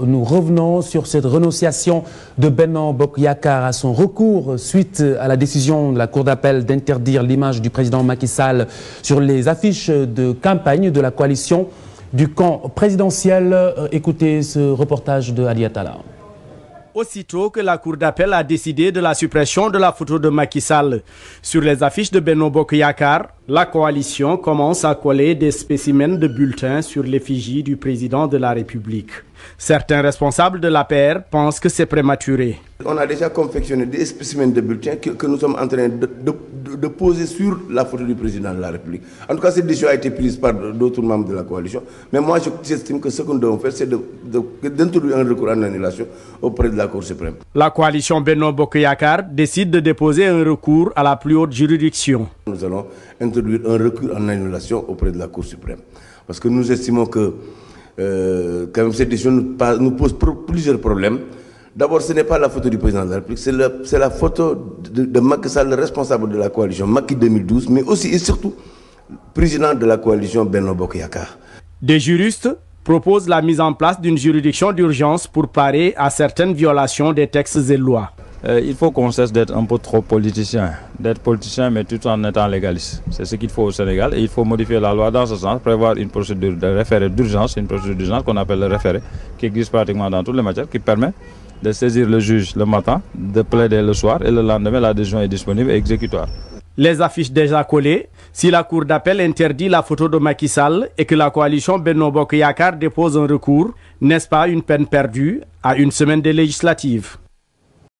Nous revenons sur cette renonciation de Benno Bokk Yakaar à son recours suite à la décision de la Cour d'appel d'interdire l'image du président Macky Sall sur les affiches de campagne de la coalition du camp présidentiel. Écoutez ce reportage de Ali Atala. Aussitôt que la Cour d'appel a décidé de la suppression de la photo de Macky Sall sur les affiches de Benno Bokk Yakaar, la coalition commence à coller des spécimens de bulletins sur l'effigie du président de la République. Certains responsables de l'APR pensent que c'est prématuré. On a déjà confectionné des spécimens de bulletins que nous sommes en train de poser sur la photo du président de la République. En tout cas, cette décision a été prise par d'autres membres de la coalition. Mais moi, j'estime que ce que nous devons faire, c'est d'introduire un recours en annulation auprès de la Cour suprême. La coalition Benno Bokk Yakaar décide de déposer un recours à la plus haute juridiction. Nous allons introduire un recours en annulation auprès de la Cour suprême. Parce que nous estimons que quand même cette décision nous pose plusieurs problèmes. D'abord, ce n'est pas la photo du président de la République, c'est la photo de Macky Sall, le responsable de la coalition Macky 2012, mais aussi et surtout président de la coalition Benno Bokk Yakaar. Des juristes proposent la mise en place d'une juridiction d'urgence pour parer à certaines violations des textes et lois. Il faut qu'on cesse d'être un peu trop politicien, mais tout en étant légaliste. C'est ce qu'il faut au Sénégal et il faut modifier la loi dans ce sens, prévoir une procédure de référé d'urgence, une procédure d'urgence qu'on appelle le référé, qui existe pratiquement dans toutes les matières, qui permet de saisir le juge le matin, de plaider le soir et le lendemain la décision est disponible et exécutoire. Les affiches déjà collées, si la Cour d'appel interdit la photo de Macky Sall et que la coalition Benno Bokk Yakaar dépose un recours, n'est-ce pas une peine perdue à une semaine des législatives?